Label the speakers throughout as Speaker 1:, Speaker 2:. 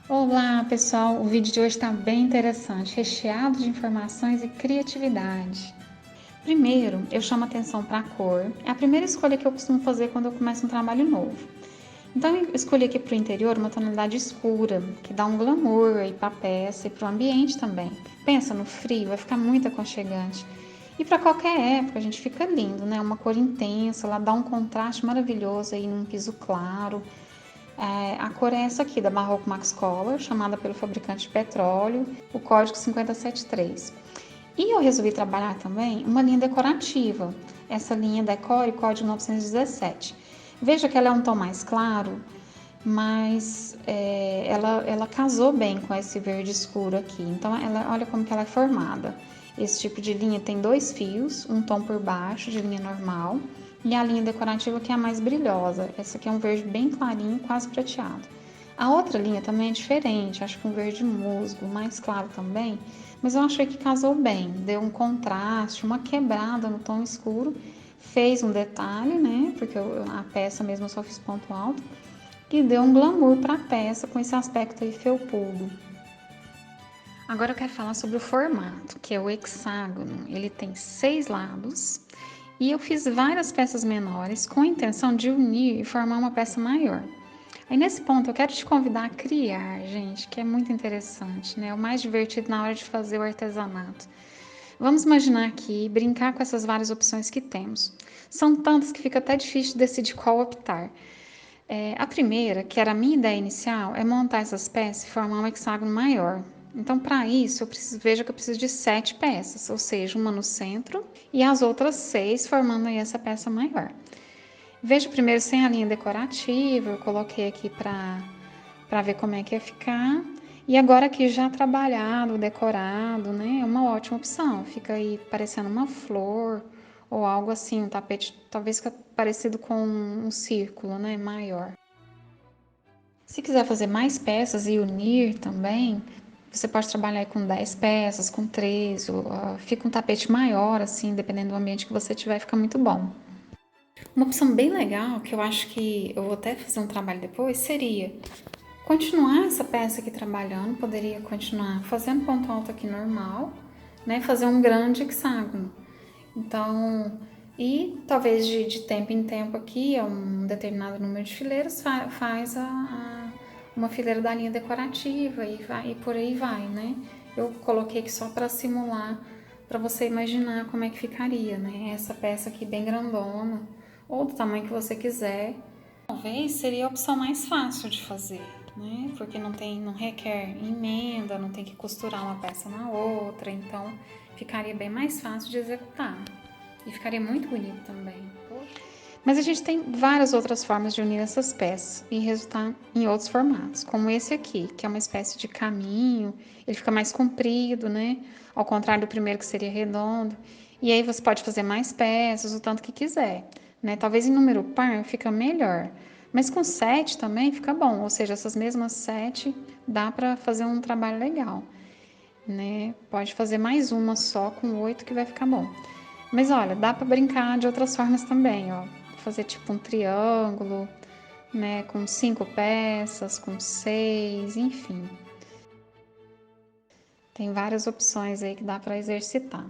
Speaker 1: Olá, pessoal! O vídeo de hoje está bem interessante, recheado de informações e criatividade. Primeiro, eu chamo atenção para a cor. É a primeira escolha que eu costumo fazer quando eu começo um trabalho novo. Então, eu escolhi aqui para o interior uma tonalidade escura, que dá um glamour aí para a peça e para o ambiente também. Pensa no frio, vai ficar muito aconchegante. E para qualquer época, a gente fica lindo, né? Uma cor intensa, ela dá um contraste maravilhoso aí num piso claro. A cor é essa aqui, da Marrocco Max Color, chamada pelo fabricante de petróleo, o código 573. E eu resolvi trabalhar também uma linha decorativa, essa linha Decore código 917. Veja que ela é um tom mais claro, mas ela casou bem com esse verde escuro aqui. Então, olha como que ela é formada. Esse tipo de linha tem 2 fios, um tom por baixo de linha normal e a linha decorativa que é a mais brilhosa. Essa aqui é um verde bem clarinho, quase prateado. A outra linha também é diferente, acho que um verde musgo, mais claro também, mas eu achei que casou bem, deu um contraste, uma quebrada no tom escuro, fez um detalhe, né, porque a peça mesmo eu só fiz ponto alto, e deu um glamour para a peça com esse aspecto aí felpudo. Agora eu quero falar sobre o formato, que é o hexágono. Ele tem 6 lados e eu fiz várias peças menores com a intenção de unir e formar uma peça maior. Aí nesse ponto eu quero te convidar a criar, gente, que é muito interessante, né? É o mais divertido na hora de fazer o artesanato. Vamos imaginar aqui e brincar com essas várias opções que temos. São tantas que fica até difícil de decidir qual optar. A primeira, que era a minha ideia inicial, é montar essas peças e formar um hexágono maior. Então, para isso, veja que eu preciso de 7 peças, ou seja, uma no centro e as outras 6 formando aí essa peça maior. Veja primeiro sem a linha decorativa, eu coloquei aqui para ver como é que ia ficar. E agora aqui já trabalhado, decorado, né? É uma ótima opção. Fica aí parecendo uma flor ou algo assim, um tapete talvez parecido com um círculo, né? Maior. Se quiser fazer mais peças e unir também, você pode trabalhar com 10 peças, com 13, fica um tapete maior, assim, dependendo do ambiente que você tiver, fica muito bom. Uma opção bem legal, que eu acho que eu vou até fazer um trabalho depois, seria continuar essa peça aqui trabalhando, poderia continuar fazendo ponto alto aqui normal, né? Fazer um grande hexágono. Então, e talvez de tempo em tempo aqui, a um determinado número de fileiras, faz uma fileira da linha decorativa e por aí vai, né? Eu coloquei aqui só para simular, para você imaginar como é que ficaria, né? Essa peça aqui bem grandona, ou do tamanho que você quiser. Talvez seria a opção mais fácil de fazer, né? Porque não requer emenda, não tem que costurar uma peça na outra, então ficaria bem mais fácil de executar. E ficaria muito bonito também. Mas a gente tem várias outras formas de unir essas peças e resultar em outros formatos, como esse aqui, que é uma espécie de caminho, ele fica mais comprido, né? Ao contrário do primeiro que seria redondo. E aí você pode fazer mais peças, o tanto que quiser, né? Talvez em número par fica melhor, mas com 7 também fica bom, ou seja, essas mesmas 7 dá para fazer um trabalho legal, né? Pode fazer mais uma só com 8 que vai ficar bom. Mas olha, dá para brincar de outras formas também, ó. Fazer tipo um triângulo, né? Com 5 peças, com 6, enfim. Tem várias opções aí que dá para exercitar.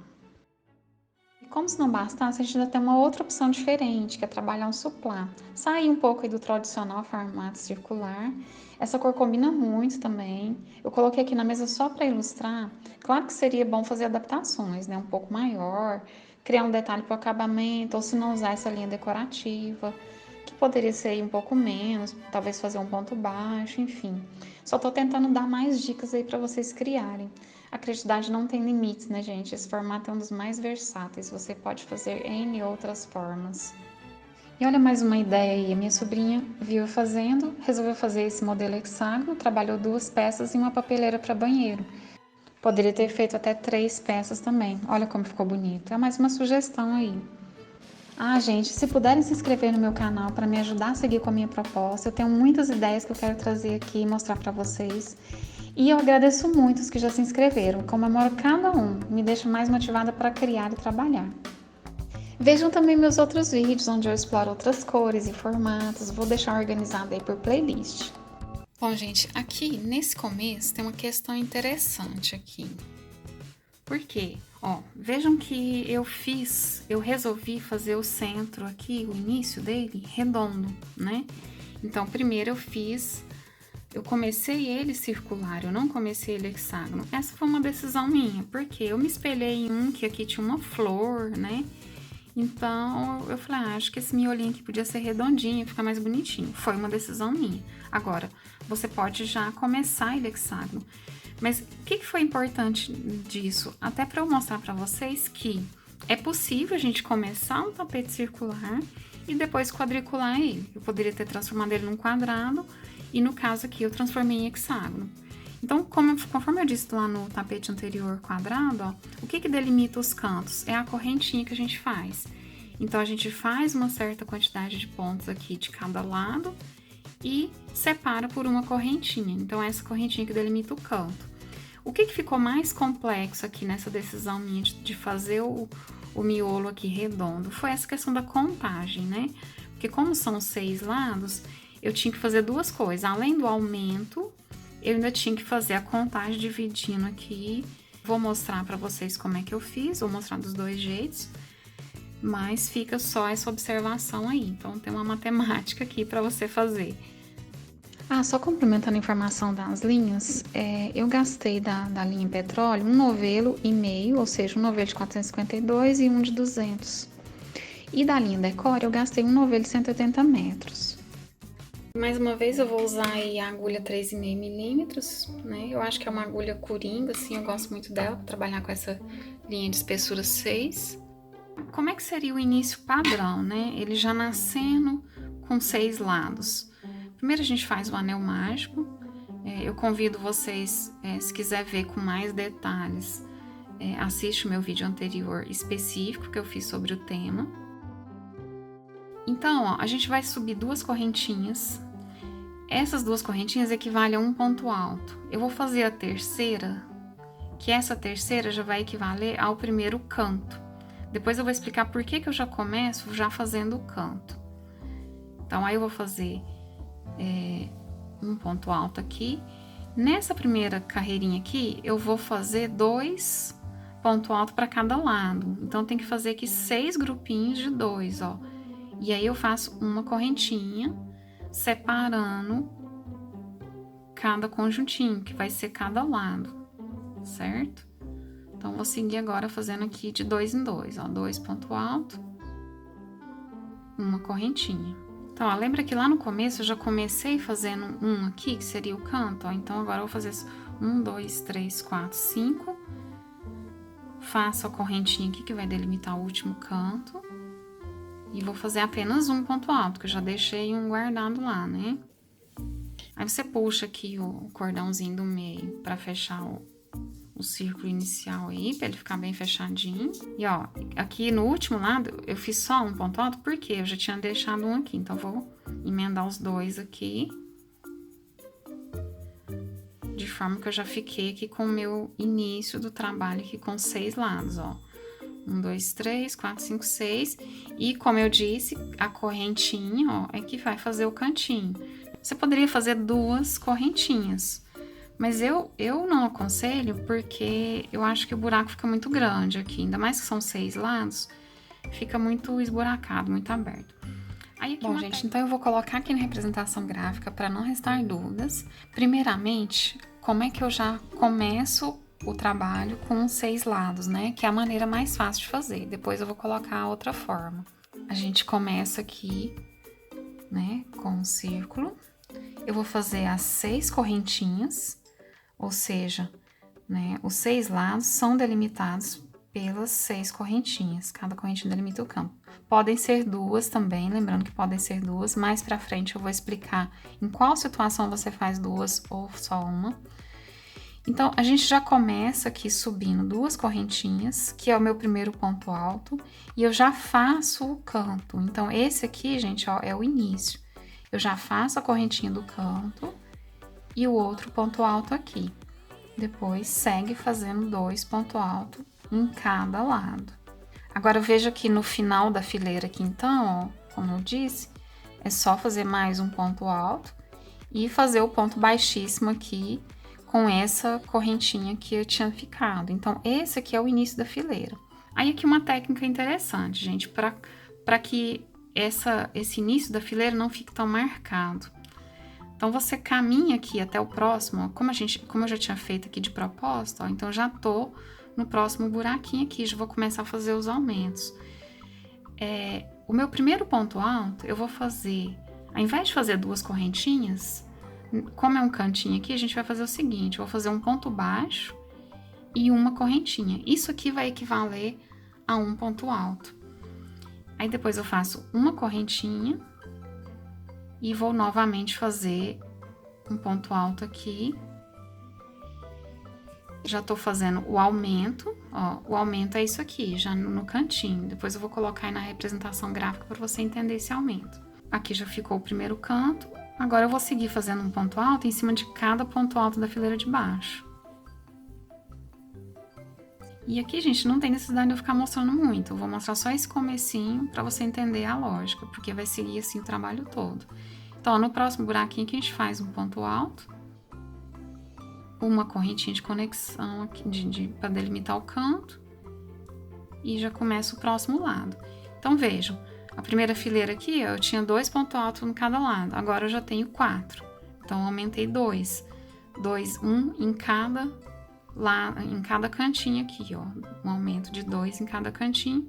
Speaker 1: E como se não bastasse, a gente ainda tem uma outra opção diferente, que é trabalhar um suplá. Sair um pouco aí do tradicional formato circular. Essa cor combina muito também. Eu coloquei aqui na mesa só para ilustrar. Claro que seria bom fazer adaptações, né? Um pouco maior, criar um detalhe para o acabamento, ou se não usar essa linha decorativa, que poderia ser aí um pouco menos, talvez fazer um ponto baixo, enfim. Só tô tentando dar mais dicas aí para vocês criarem. A criatividade não tem limites, né, gente? Esse formato é um dos mais versáteis, você pode fazer N outras formas. E olha mais uma ideia aí, a minha sobrinha viu eu fazendo, resolveu fazer esse modelo hexágono, trabalhou 2 peças e uma papeleira para banheiro. Poderia ter feito até 3 peças também, olha como ficou bonito. É mais uma sugestão aí. Ah, gente, se puderem se inscrever no meu canal para me ajudar a seguir com a minha proposta, eu tenho muitas ideias que eu quero trazer aqui e mostrar para vocês. E eu agradeço muito os que já se inscreveram, comemoro cada um, me deixa mais motivada para criar e trabalhar. Vejam também meus outros vídeos onde eu exploro outras cores e formatos, vou deixar organizado aí por playlist. Bom, gente, aqui nesse começo tem uma questão interessante aqui. Por quê? Ó, vejam que eu resolvi fazer o centro aqui, o início dele, redondo, né? Então, primeiro eu comecei ele circular, eu não comecei ele hexágono. Essa foi uma decisão minha, porque eu me espelhei em um que aqui tinha uma flor, né? Então, eu falei, acho que esse miolinho aqui podia ser redondinho, ficar mais bonitinho. Foi uma decisão minha. Agora, você pode já começar ele hexágono. Mas o que foi importante disso? Até para eu mostrar para vocês que é possível a gente começar um tapete circular e depois quadricular ele. Eu poderia ter transformado ele num quadrado e no caso aqui eu transformei em hexágono. Então, conforme eu disse lá no tapete anterior quadrado, ó, o que delimita os cantos? É a correntinha que a gente faz. Então, a gente faz uma certa quantidade de pontos aqui de cada lado e separa por uma correntinha. Então, essa correntinha que delimita o canto. O que ficou mais complexo aqui nessa decisão minha de fazer o miolo aqui redondo foi essa questão da contagem, né? Porque como são 6 lados, eu tinha que fazer duas coisas. Além do aumento, eu ainda tinha que fazer a contagem dividindo aqui. Vou mostrar para vocês como é que eu fiz, vou mostrar dos dois jeitos, mas fica só essa observação aí. Então, tem uma matemática aqui para você fazer. Só complementando a informação das linhas, eu gastei da linha petróleo um novelo e meio, ou seja, um novelo de 452 e um de 200. E da linha Decore, eu gastei um novelo de 180 metros. Mais uma vez eu vou usar aí a agulha 3,5 milímetros, né? Eu acho que é uma agulha coringa, assim, eu gosto muito dela, para trabalhar com essa linha de espessura 6. Como é que seria o início padrão, né? Ele já nascendo com 6 lados. Primeiro a gente faz o anel mágico. Eu convido vocês, se quiser ver com mais detalhes, assiste o meu vídeo anterior específico que eu fiz sobre o tema. Então, ó, a gente vai subir 2 correntinhas. Essas 2 correntinhas equivalem a um ponto alto. Eu vou fazer a terceira, que essa terceira já vai equivaler ao primeiro canto. Depois eu vou explicar por que eu já começo já fazendo o canto. Então, aí eu vou fazer um ponto alto aqui. Nessa primeira carreirinha aqui, eu vou fazer 2 pontos altos para cada lado. Então, tem que fazer aqui 6 grupinhos de 2, ó. E aí, eu faço uma correntinha, separando cada conjuntinho, que vai ser cada lado, certo? Então, vou seguir agora fazendo aqui de 2 em 2, ó. 2 pontos altos, uma correntinha. Então, ó, lembra que lá no começo eu já comecei fazendo um aqui, que seria o canto, ó. Então, agora eu vou fazer 1, 2, 3, 4, 5. Faço a correntinha aqui, que vai delimitar o último canto. E vou fazer apenas um ponto alto, que eu já deixei um guardado lá, né? Aí, você puxa aqui o cordãozinho do meio pra fechar o círculo inicial aí, pra ele ficar bem fechadinho. E, ó, aqui no último lado, eu fiz só um ponto alto, porque eu já tinha deixado um aqui. Então, vou emendar os 2 aqui. De forma que eu já fiquei aqui com o meu início do trabalho aqui com 6 lados, ó. 1, 2, 3, 4, 5, 6. E, como eu disse, a correntinha, ó, é que vai fazer o cantinho. Você poderia fazer 2 correntinhas, mas eu não aconselho porque eu acho que o buraco fica muito grande aqui. Ainda mais que são 6 lados, fica muito esburacado, muito aberto. Aí, aqui bom, gente, então eu vou colocar aqui na representação gráfica para não restar dúvidas. Primeiramente, como é que eu já começo o trabalho com 6 lados, né? Que é a maneira mais fácil de fazer. Depois eu vou colocar a outra forma. A gente começa aqui, né, com um círculo. Eu vou fazer as 6 correntinhas, ou seja, né, os 6 lados são delimitados pelas 6 correntinhas. Cada correntinha delimita o campo. Podem ser 2 também, lembrando que podem ser 2. Mais pra frente eu vou explicar em qual situação você faz 2 ou só uma. Então, a gente já começa aqui subindo 2 correntinhas, que é o meu primeiro ponto alto, e eu já faço o canto. Então, esse aqui, gente, ó, é o início. Eu já faço a correntinha do canto e o outro ponto alto aqui. Depois, segue fazendo 2 pontos altos em cada lado. Agora, veja aqui no final da fileira aqui, então, ó, como eu disse, é só fazer mais um ponto alto e fazer o ponto baixíssimo aqui com essa correntinha que eu tinha ficado. Então, esse aqui é o início da fileira. Aí, aqui uma técnica interessante, gente, para que esse início da fileira não fique tão marcado. Então, você caminha aqui até o próximo, ó, como eu já tinha feito aqui de propósito, ó, então já tô no próximo buraquinho aqui, já vou começar a fazer os aumentos. O meu primeiro ponto alto, eu vou fazer, ao invés de fazer duas correntinhas, como é um cantinho aqui, a gente vai fazer o seguinte, eu vou fazer um ponto baixo e uma correntinha. Isso aqui vai equivaler a um ponto alto. Aí depois eu faço uma correntinha e vou novamente fazer um ponto alto aqui. Já tô fazendo o aumento, ó, o aumento é isso aqui, já no cantinho. Depois eu vou colocar aí na representação gráfica para você entender esse aumento. Aqui já ficou o primeiro canto. Agora eu vou seguir fazendo um ponto alto em cima de cada ponto alto da fileira de baixo. E aqui, gente, não tem necessidade de eu ficar mostrando muito. Eu vou mostrar só esse comecinho para você entender a lógica, porque vai seguir assim o trabalho todo. Então, ó, no próximo buraquinho que a gente faz um ponto alto, uma correntinha de conexão aqui para delimitar o canto, e já começa o próximo lado. Então, vejam. A primeira fileira aqui, ó, eu tinha 2 pontos altos em cada lado, agora eu já tenho 4. Então, eu aumentei 2. 2, 1 em cada cantinho aqui, ó. Um aumento de 2 em cada cantinho,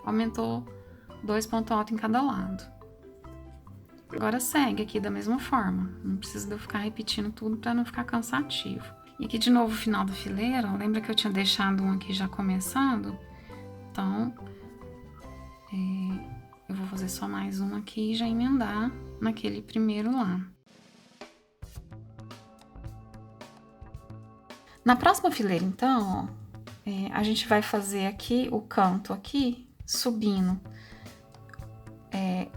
Speaker 1: aumentou 2 pontos altos em cada lado. Agora segue aqui da mesma forma, não precisa de eu ficar repetindo tudo para não ficar cansativo. E aqui de novo o final da fileira, ó, lembra que eu tinha deixado um aqui já começando? Então, eu vou fazer só mais um aqui e já emendar naquele primeiro lá. Na próxima fileira, então, ó, a gente vai fazer aqui o canto aqui, subindo.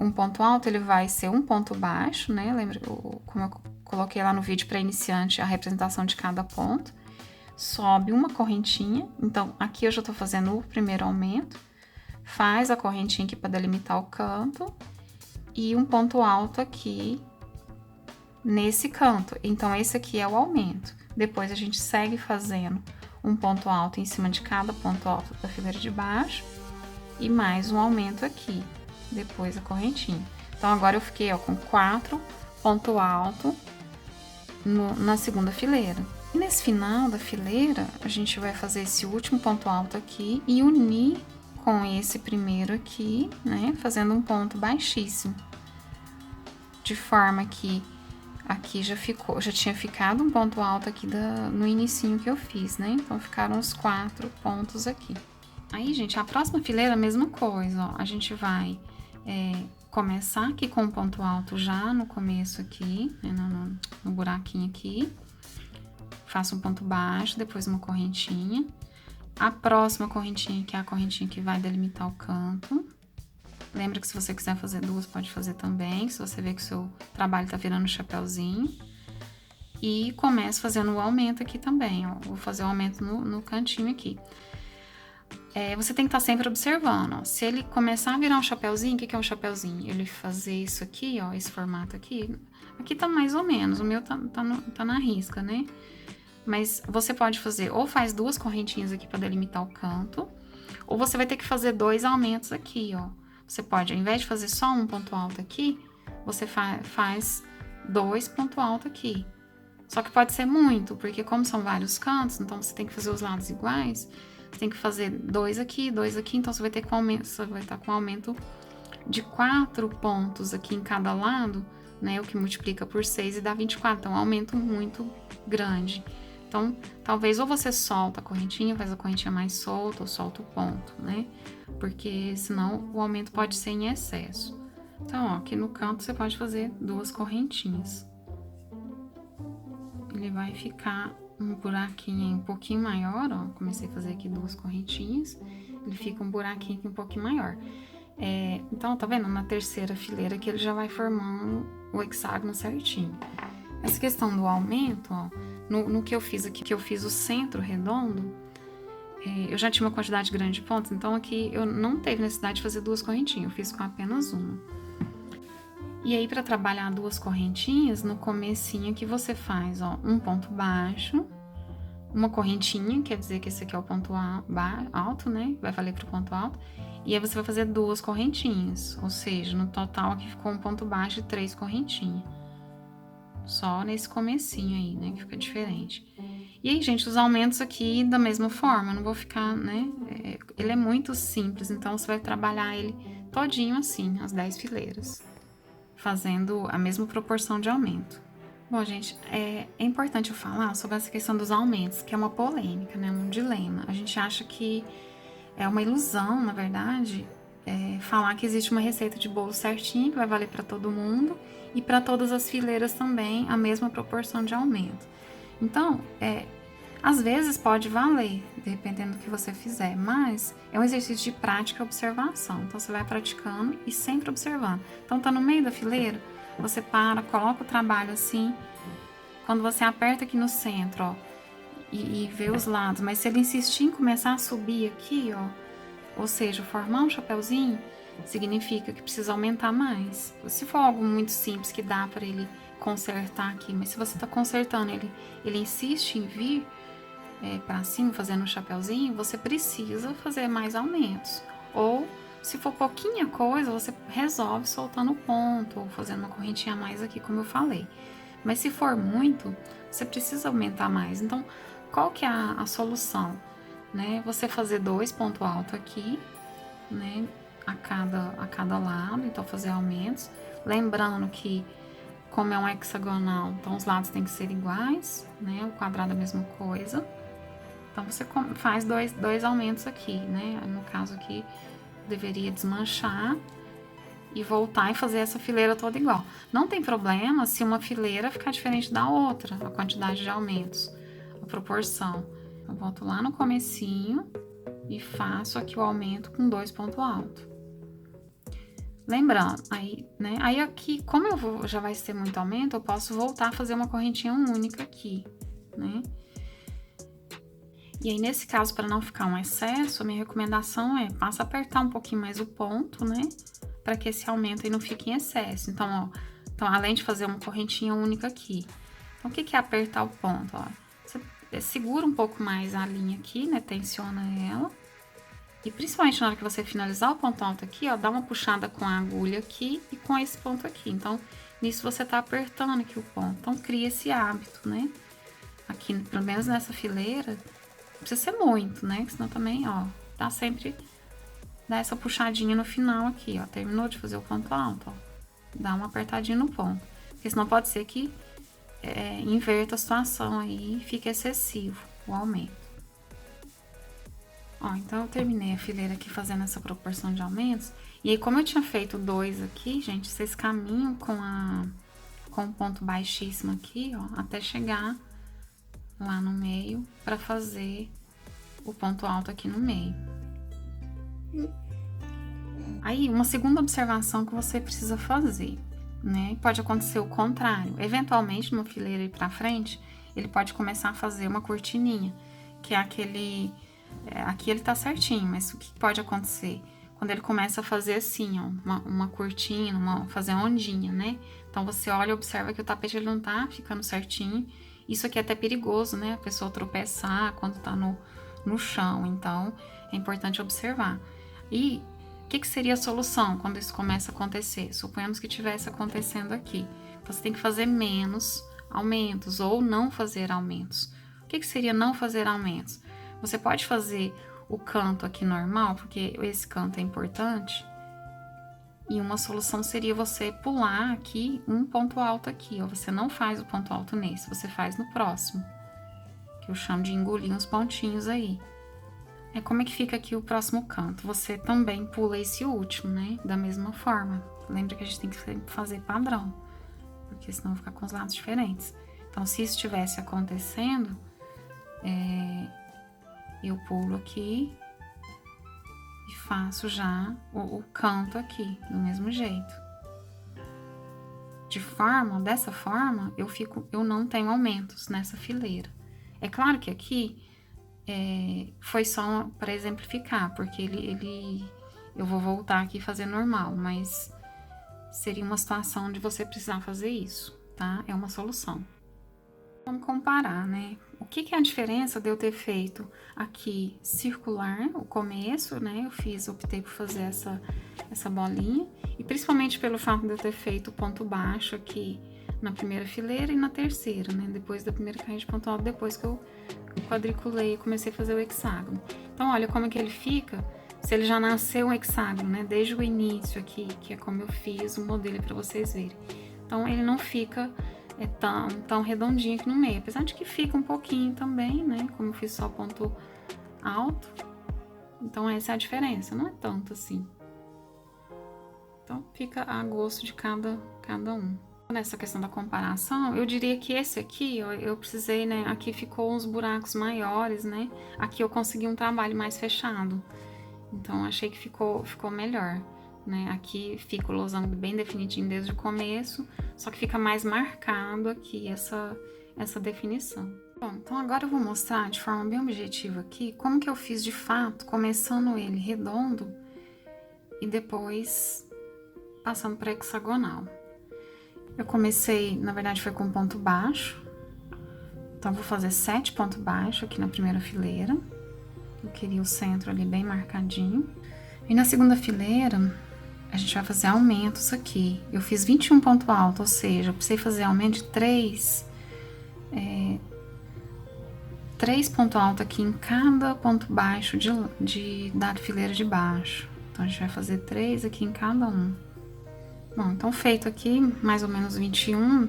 Speaker 1: Um ponto alto, ele vai ser um ponto baixo, né? Lembra como eu coloquei lá no vídeo para iniciante a representação de cada ponto. Sobe uma correntinha, então aqui eu já tô fazendo o primeiro aumento. Faz a correntinha aqui para delimitar o canto e um ponto alto aqui nesse canto. Então, esse aqui é o aumento. Depois, a gente segue fazendo um ponto alto em cima de cada ponto alto da fileira de baixo e mais um aumento aqui, depois a correntinha. Então, agora eu fiquei, ó, com 4 pontos altos na segunda fileira. E nesse final da fileira, a gente vai fazer esse último ponto alto aqui e unir com esse primeiro aqui, né, fazendo um ponto baixíssimo, de forma que aqui já tinha ficado um ponto alto aqui no inicinho que eu fiz, né, então ficaram os 4 pontos aqui. Aí, gente, a próxima fileira, a mesma coisa, ó, a gente vai começar aqui com um ponto alto já no começo aqui, né, no buraquinho aqui, faço um ponto baixo, depois uma correntinha. A próxima correntinha, que é a correntinha que vai delimitar o canto. Lembra que se você quiser fazer duas, pode fazer também, se você vê que o seu trabalho tá virando um chapéuzinho. E começo fazendo o aumento aqui também, ó. Vou fazer o aumento no cantinho aqui. Você tem que estar sempre observando, ó. Se ele começar a virar um chapéuzinho, o que é um chapéuzinho? Ele fazer isso aqui, ó, esse formato aqui. Aqui tá mais ou menos, o meu tá na risca, né? Mas você pode fazer, ou faz 2 correntinhas aqui para delimitar o canto, ou você vai ter que fazer 2 aumentos aqui, ó. Você pode, ao invés de fazer só um ponto alto aqui, você faz 2 pontos altos aqui. Só que pode ser muito, porque como são vários cantos, então você tem que fazer os lados iguais, você tem que fazer 2 aqui, então você vai ter você vai estar com um aumento de 4 pontos aqui em cada lado, né? O que multiplica por 6 e dá 24, então é um aumento muito grande. Então, talvez ou você solta a correntinha, faz a correntinha mais solta, ou solta o ponto, né? Porque senão o aumento pode ser em excesso. Então, ó, aqui no canto você pode fazer 2 correntinhas. Ele vai ficar um buraquinho um pouquinho maior, ó. Comecei a fazer aqui 2 correntinhas, ele fica um buraquinho aqui um pouquinho maior. Então, tá vendo? Na terceira fileira que ele já vai formando o hexágono certinho. Essa questão do aumento, ó, no que eu fiz aqui, que eu fiz o centro redondo, eu já tinha uma quantidade grande de pontos, então aqui eu não teve necessidade de fazer 2 correntinhas, eu fiz com apenas uma. E aí, para trabalhar duas correntinhas, no comecinho que você faz, ó, um ponto baixo, uma correntinha, quer dizer que esse aqui é o ponto alto, né? Vai valer para o ponto alto. E aí você vai fazer duas correntinhas, ou seja, no total aqui ficou um ponto baixo e 3 correntinhas. Só nesse comecinho aí, né, que fica diferente. E aí, gente, os aumentos aqui da mesma forma, eu não vou ficar, né, ele é muito simples, então você vai trabalhar ele todinho assim, as 10 fileiras, fazendo a mesma proporção de aumento. Bom, gente, é importante eu falar sobre essa questão dos aumentos, que é uma polêmica, né, um dilema. A gente acha que é uma ilusão, na verdade, falar que existe uma receita de bolo certinho, que vai valer para todo mundo, e para todas as fileiras também a mesma proporção de aumento. Então, às vezes pode valer, dependendo do que você fizer, mas é um exercício de prática e observação. Então, você vai praticando e sempre observando. Então, tá no meio da fileira, você para, coloca o trabalho assim. Quando você aperta aqui no centro, ó, e vê os lados, mas se ele insistir em começar a subir aqui, ó, ou seja, formar um chapéuzinho, significa que precisa aumentar mais. Se for algo muito simples que dá para ele consertar aqui, mas se você está consertando, ele insiste em vir para cima, fazendo um chapéuzinho, você precisa fazer mais aumentos. Ou, se for pouquinha coisa, você resolve soltando o ponto, ou fazendo uma correntinha a mais aqui, como eu falei. Mas se for muito, você precisa aumentar mais. Então, qual que é a solução? Né? Você fazer 2 pontos altos aqui, né? A cada lado, então fazer aumentos. Lembrando que, como é um hexagonal, então os lados têm que ser iguais, né? O quadrado é a mesma coisa. Então, você faz dois aumentos aqui, né? No caso aqui, deveria desmanchar e voltar e fazer essa fileira toda igual. Não tem problema se uma fileira ficar diferente da outra, a quantidade de aumentos, a proporção. Eu volto lá no comecinho e faço aqui o aumento com 2 pontos altos. Lembrando, aí, né? Aí aqui, como já vai ser muito aumento, eu posso voltar a fazer uma correntinha única aqui, né? E aí, nesse caso, para não ficar um excesso, a minha recomendação passa a apertar um pouquinho mais o ponto, né? Para que esse aumento aí não fique em excesso. Então, ó, além de fazer uma correntinha única aqui. Então, o que é apertar o ponto? Ó? Você segura um pouco mais a linha aqui, né? Tensiona ela. E principalmente na hora que você finalizar o ponto alto aqui, ó, dá uma puxada com a agulha aqui e com esse ponto aqui. Então, nisso você tá apertando aqui o ponto. Então, cria esse hábito, né? Aqui, pelo menos nessa fileira, não precisa ser muito, né? Senão também, ó, tá sempre... Dá essa puxadinha no final aqui, ó. Terminou de fazer o ponto alto, ó. Dá uma apertadinha no ponto. Porque senão pode ser que inverta a situação aí e fique excessivo o aumento. Ó, então eu terminei a fileira aqui fazendo essa proporção de aumentos. E aí, como eu tinha feito 2 aqui, gente, vocês caminham com o ponto baixíssimo aqui, ó, até chegar lá no meio para fazer o ponto alto aqui no meio. Aí, uma segunda observação que você precisa fazer, né? Pode acontecer o contrário. Eventualmente, numa fileira aí pra frente, ele pode começar a fazer uma cortininha, que é aquele... aqui ele tá certinho, mas o que pode acontecer? Quando ele começa a fazer assim, ó, uma cortina, fazer ondinha, né? Então, você olha e observa que o tapete ele não tá ficando certinho. Isso aqui é até perigoso, né? A pessoa tropeçar quando tá no chão. Então, é importante observar. E o que seria a solução quando isso começa a acontecer? Suponhamos que estivesse acontecendo aqui. Você tem que fazer menos aumentos ou não fazer aumentos. O que seria não fazer aumentos? Você pode fazer o canto aqui normal, porque esse canto é importante. E uma solução seria você pular aqui um ponto alto aqui, ó. Você não faz o ponto alto nesse, você faz no próximo. Que eu chamo de engolir uns pontinhos aí. Como é que fica aqui o próximo canto? Você também pula esse último, né? Da mesma forma. Lembra que a gente tem que fazer padrão, porque senão fica com os lados diferentes. Então, se isso estivesse acontecendo, eu pulo aqui e faço já o canto aqui, do mesmo jeito. Dessa forma, eu não tenho aumentos nessa fileira. É claro que aqui foi só para exemplificar, porque eu vou voltar aqui e fazer normal, mas seria uma situação onde você precisar fazer isso, tá? É uma solução. Vamos comparar, né? O que é a diferença de eu ter feito aqui circular, o começo, né? Optei por fazer essa bolinha, e principalmente pelo fato de eu ter feito o ponto baixo aqui na primeira fileira e na terceira, né? Depois da primeira carreira de ponto alto, depois que eu quadriculei e comecei a fazer o hexágono. Então, olha como é que ele fica, se ele já nasceu um hexágono, né? Desde o início aqui, que é como eu fiz o modelo para vocês verem. Então, ele não fica tão redondinho aqui no meio, apesar de que fica um pouquinho também, né? Como eu fiz só ponto alto. Então, essa é a diferença, não é tanto assim. Então, fica a gosto de cada um. Nessa questão da comparação, eu diria que esse aqui, ó, eu precisei, né? Aqui ficou uns buracos maiores, né? Aqui eu consegui um trabalho mais fechado. Então, achei que ficou melhor, né? Aqui fica o losango bem definidinho desde o começo, só que fica mais marcado aqui essa definição. Bom, então agora eu vou mostrar de forma bem objetiva aqui como que eu fiz de fato, começando ele redondo e depois passando para hexagonal. Eu comecei, na verdade, foi com ponto baixo. Então, vou fazer 7 pontos baixos aqui na primeira fileira. Eu queria o centro ali bem marcadinho. E na segunda fileira, a gente vai fazer aumentos aqui. Eu fiz 21 pontos altos, ou seja, eu precisei fazer aumento de 3 pontos altos aqui em cada ponto baixo da fileira de baixo. Então, a gente vai fazer 3 aqui em cada um. Bom, então feito aqui, mais ou menos 21.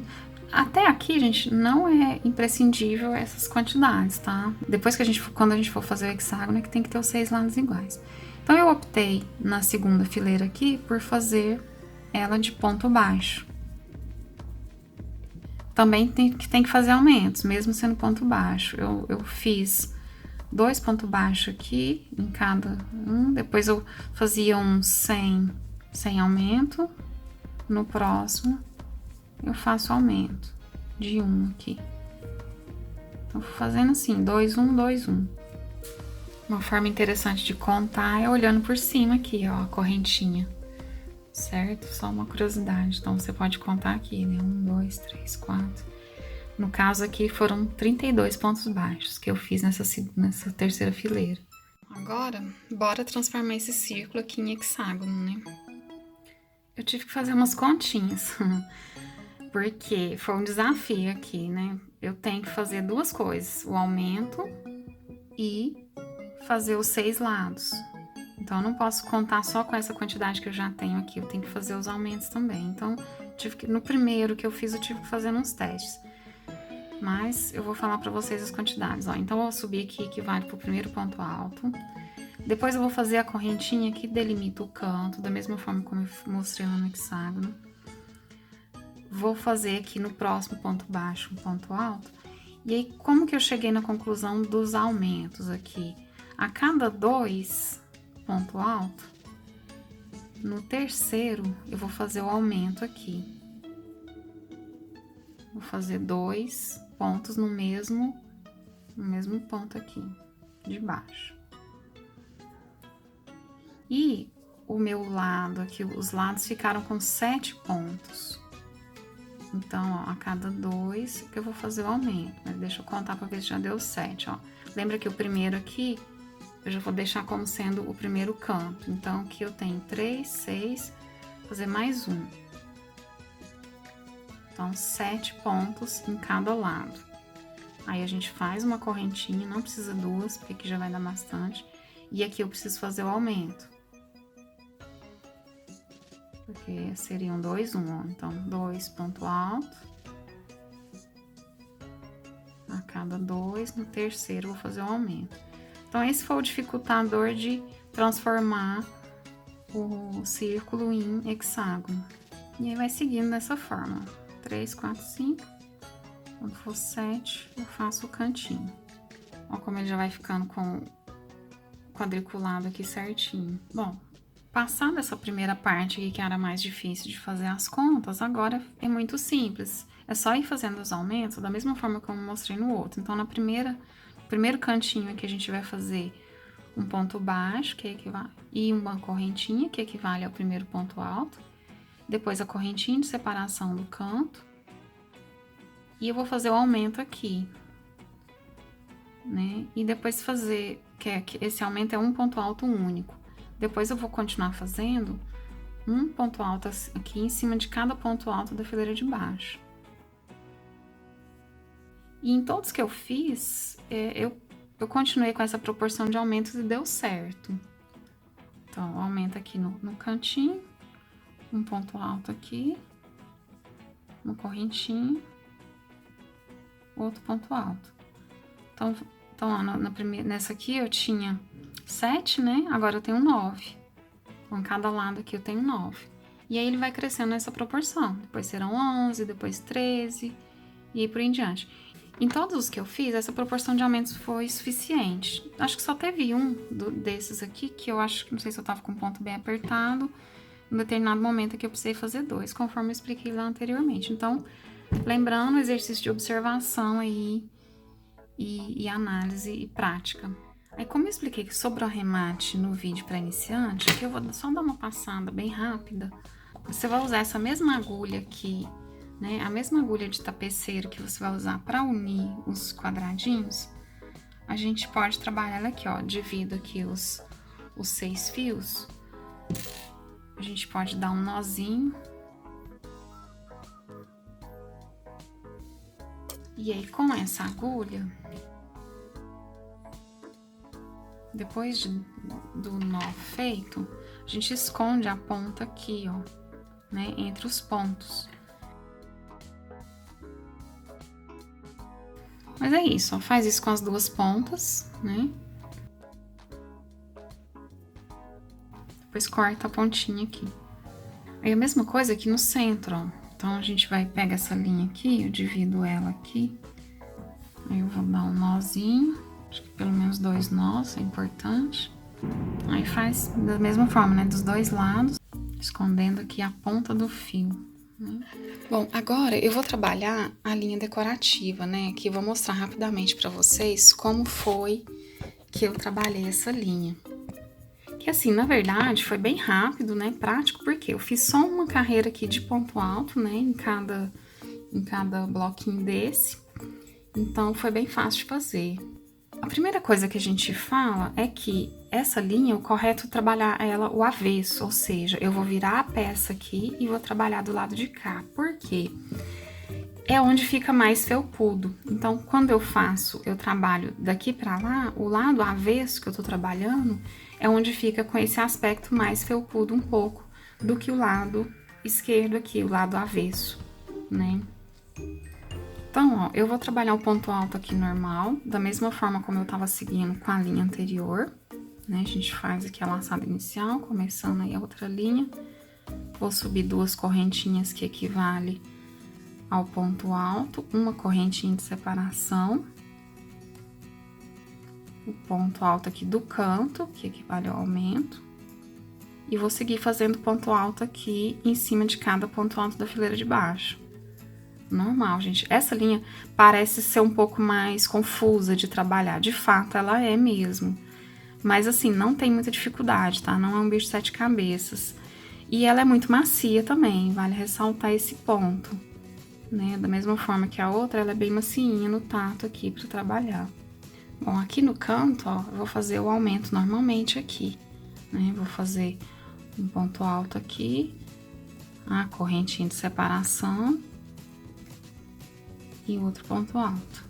Speaker 1: Até aqui, gente, não é imprescindível essas quantidades, tá? Depois que quando a gente for fazer o hexágono, é que tem que ter os 6 lados iguais. Então, eu optei na segunda fileira aqui por fazer ela de ponto baixo. Também tem que fazer aumentos, mesmo sendo ponto baixo. Eu fiz 2 pontos baixos aqui em cada um, depois eu fazia um sem aumento. No próximo, eu faço aumento de 1 aqui. Então, vou fazendo assim, 2, 1, 2, 1. Uma forma interessante de contar é olhando por cima aqui, ó, a correntinha, certo? Só uma curiosidade. Então, você pode contar aqui, né? 1, 2, 3, 4. No caso aqui, foram 32 pontos baixos que eu fiz nessa terceira fileira. Agora, bora transformar esse círculo aqui em hexágono, né? Eu tive que fazer umas continhas, porque foi um desafio aqui, né? Eu tenho que fazer 2 coisas, o aumento e fazer os 6 lados. Então, eu não posso contar só com essa quantidade que eu já tenho aqui, eu tenho que fazer os aumentos também. Então, no primeiro que eu fiz, eu tive que fazer uns testes. Mas eu vou falar para vocês as quantidades, ó. Então, eu vou subir aqui, que vale pro primeiro ponto alto. Depois eu vou fazer a correntinha que delimita o canto, da mesma forma como eu mostrei lá no hexágono. Vou fazer aqui no próximo ponto baixo um ponto alto. E aí, como que eu cheguei na conclusão dos aumentos aqui? A cada 2 pontos altos, no terceiro eu vou fazer o aumento aqui. Vou fazer 2 pontos no mesmo ponto aqui, de baixo. E o meu lado aqui, os lados ficaram com 7 pontos. Então, ó, a cada 2 que eu vou fazer o aumento. Mas deixa eu contar para ver se já deu 7, ó. Lembra que o primeiro aqui, eu já vou deixar como sendo o primeiro canto. Então, aqui eu tenho 3, 6, fazer mais um. Então, 7 pontos em cada lado. Aí, a gente faz uma correntinha, não precisa 2, porque aqui já vai dar bastante. E aqui eu preciso fazer o aumento. Porque seriam 2, 1, ó. Então, 2 ponto alto. A cada 2, no terceiro eu vou fazer o aumento. Então, esse foi o dificultador de transformar o círculo em hexágono. E aí, vai seguindo dessa forma. 3, 4, 5. Quando for 7, eu faço o cantinho. Ó como ele já vai ficando com quadriculado aqui certinho. Bom, passando essa primeira parte aqui, que era mais difícil de fazer as contas, agora é muito simples. É só ir fazendo os aumentos da mesma forma que eu mostrei no outro. Então, no primeiro cantinho aqui, a gente vai fazer um ponto baixo, que equivale, e uma correntinha, que equivale ao primeiro ponto alto. depois a correntinha de separação do canto, e eu vou fazer o aumento aqui, né? E depois fazer, que esse aumento é um ponto alto único. Depois eu vou continuar fazendo um ponto alto aqui em cima de cada ponto alto da fileira de baixo. E em todos que eu fiz, eu continuei com essa proporção de aumentos e deu certo. Então, aumenta aqui no cantinho, um ponto alto aqui, uma correntinha, outro ponto alto. Então ó, nessa aqui eu tinha 7, né? Agora eu tenho 9. Então, em cada lado aqui eu tenho 9. E aí ele vai crescendo nessa proporção. Depois serão 11, depois 13 e aí por em diante. Em todos os que eu fiz, essa proporção de aumentos foi suficiente. Acho que só teve um desses aqui, que eu acho que, não sei se eu tava com o ponto bem apertado, em determinado momento que eu precisei fazer 2, conforme eu expliquei lá anteriormente. Então, lembrando o exercício de observação aí e análise e prática. Aí, como eu expliquei sobre o arremate no vídeo para iniciante, aqui eu vou só dar uma passada bem rápida. Você vai usar essa mesma agulha aqui, né? A mesma agulha de tapeceiro que você vai usar para unir os quadradinhos, a gente pode trabalhar ela aqui, ó. Divido aqui os 6 fios. A gente pode dar um nozinho. E aí, com essa agulha, depois do nó feito, a gente esconde a ponta aqui, ó, né, entre os pontos. Mas é isso, ó, faz isso com as duas pontas, né? Depois corta a pontinha aqui. Aí a mesma coisa aqui no centro, ó. Então, a gente vai pegar essa linha aqui, eu divido ela aqui. Aí eu vou dar um nozinho, acho que pelo menos 2 nós, é importante. Aí faz da mesma forma, né, dos dois lados, escondendo aqui a ponta do fio, né? Bom, agora eu vou trabalhar a linha decorativa, né? Aqui eu vou mostrar rapidamente pra vocês como foi que eu trabalhei essa linha. Que assim, na verdade, foi bem rápido, né? Prático, porque eu fiz só uma carreira aqui de ponto alto, né? Em cada bloquinho desse. Então, foi bem fácil de fazer. A primeira coisa que a gente fala é que essa linha, o correto é trabalhar ela o avesso, ou seja, eu vou virar a peça aqui e vou trabalhar do lado de cá. Por quê? É onde fica mais felpudo. Então, quando eu trabalho daqui pra lá, o lado avesso que eu tô trabalhando é onde fica com esse aspecto mais felpudo um pouco do que o lado esquerdo aqui, o lado avesso, né? Então, ó, eu vou trabalhar o ponto alto aqui normal, da mesma forma como eu tava seguindo com a linha anterior, né? A gente faz aqui a laçada inicial, começando aí a outra linha. Vou subir 2 correntinhas que equivale ao ponto alto, uma correntinha de separação, o ponto alto aqui do canto, que equivale ao aumento, e vou seguir fazendo ponto alto aqui em cima de cada ponto alto da fileira de baixo. Normal, gente. Essa linha parece ser um pouco mais confusa de trabalhar, de fato ela é mesmo, mas assim, não tem muita dificuldade, tá? Não é um bicho de 7 cabeças. E ela é muito macia também, vale ressaltar esse ponto, né? Da mesma forma que a outra, ela é bem macinha no tato aqui para trabalhar. Bom, aqui no canto, ó, eu vou fazer o aumento normalmente aqui, né? Vou fazer um ponto alto aqui, a correntinha de separação e outro ponto alto.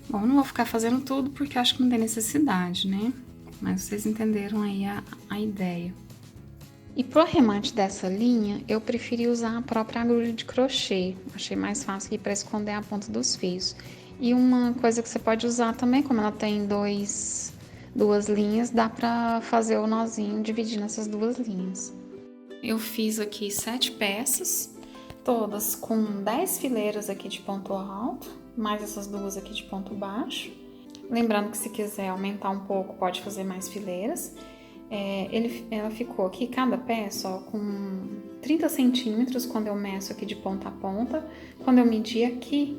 Speaker 1: Bom, não vou ficar fazendo tudo porque acho que não tem necessidade, né? Mas vocês entenderam aí a ideia. E pro arremate dessa linha, eu preferi usar a própria agulha de crochê. Achei mais fácil aqui para esconder a ponta dos fios. E uma coisa que você pode usar também, como ela tem duas linhas, dá pra fazer o nozinho dividindo essas 2 linhas. Eu fiz aqui 7 peças, todas com 10 fileiras aqui de ponto alto, mais essas 2 aqui de ponto baixo. Lembrando que se quiser aumentar um pouco, pode fazer mais fileiras. Ela ficou aqui, cada peça, ó, com 30 centímetros quando eu meço aqui de ponta a ponta. Quando eu medi aqui,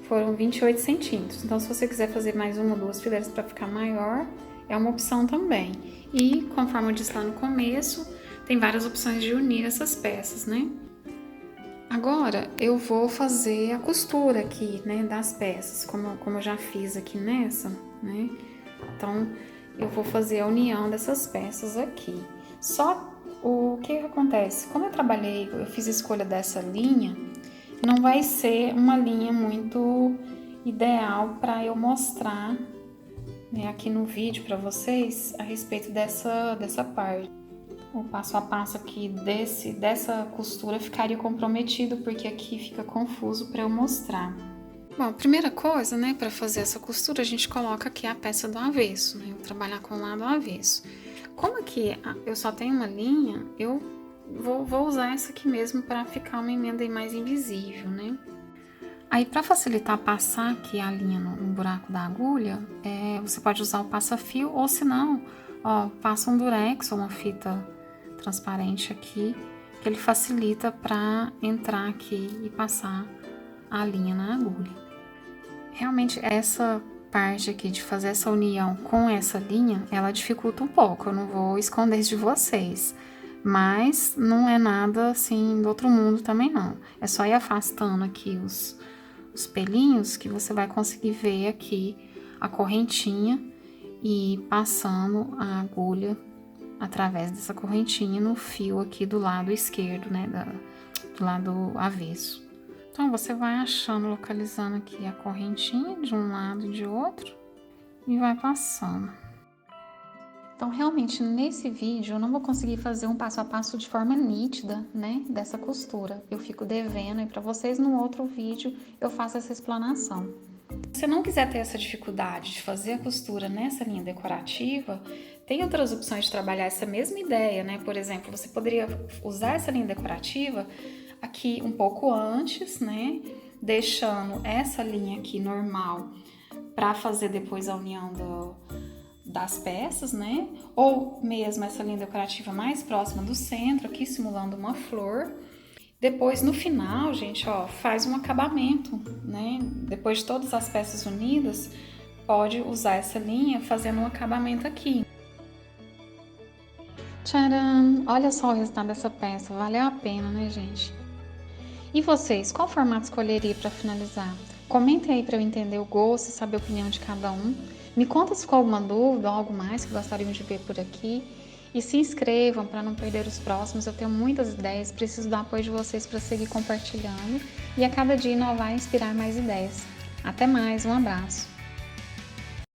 Speaker 1: foram 28 centímetros. Então, se você quiser fazer mais 1 ou 2 fileiras para ficar maior, é uma opção também. E, conforme eu disse lá no começo, tem várias opções de unir essas peças, né? Agora eu vou fazer a costura aqui, né, das peças, como eu já fiz aqui nessa, né? Então eu vou fazer a união dessas peças aqui. Só o que acontece? Como eu fiz a escolha dessa linha, não vai ser uma linha muito ideal para eu mostrar, né, aqui no vídeo para vocês a respeito dessa parte. O passo a passo aqui dessa costura ficaria comprometido, porque aqui fica confuso para eu mostrar. Bom, primeira coisa, né, para fazer essa costura, a gente coloca aqui a peça do avesso, né, eu vou trabalhar com o lado avesso. Como aqui eu só tenho uma linha, eu vou usar essa aqui mesmo para ficar uma emenda aí mais invisível, né. Aí, para facilitar passar aqui a linha no buraco da agulha, você pode usar o passa-fio, ou se não, ó, passa um durex ou uma fita transparente aqui, que ele facilita para entrar aqui e passar a linha na agulha. Realmente, essa parte aqui de fazer essa união com essa linha, ela dificulta um pouco, eu não vou esconder isso de vocês. Mas não é nada assim do outro mundo também não. É só ir afastando aqui os pelinhos que você vai conseguir ver aqui a correntinha e passando a agulha através dessa correntinha no fio aqui do lado esquerdo, né, do lado avesso. Então, você vai achando, localizando aqui a correntinha de um lado e de outro e vai passando. Então, realmente, nesse vídeo eu não vou conseguir fazer um passo a passo de forma nítida, né, dessa costura. Eu fico devendo e para vocês no outro vídeo eu faço essa explanação. Se você não quiser ter essa dificuldade de fazer a costura nessa linha decorativa, tem outras opções de trabalhar essa mesma ideia, né? Por exemplo, você poderia usar essa linha decorativa aqui um pouco antes, né? Deixando essa linha aqui normal para fazer depois a união das peças, né? Ou mesmo essa linha decorativa mais próxima do centro, aqui simulando uma flor. Depois, no final, gente, ó, faz um acabamento, né? Depois de todas as peças unidas, pode usar essa linha fazendo um acabamento aqui. Tcharam! Olha só o resultado dessa peça, valeu a pena, né, gente? E vocês, qual formato escolheria para finalizar? Comentem aí para eu entender o gosto e saber a opinião de cada um. Me conta se ficou alguma dúvida ou algo mais que gostariam de ver por aqui. E se inscrevam para não perder os próximos, eu tenho muitas ideias, preciso do apoio de vocês para seguir compartilhando e a cada dia inovar e inspirar mais ideias. Até mais, um abraço!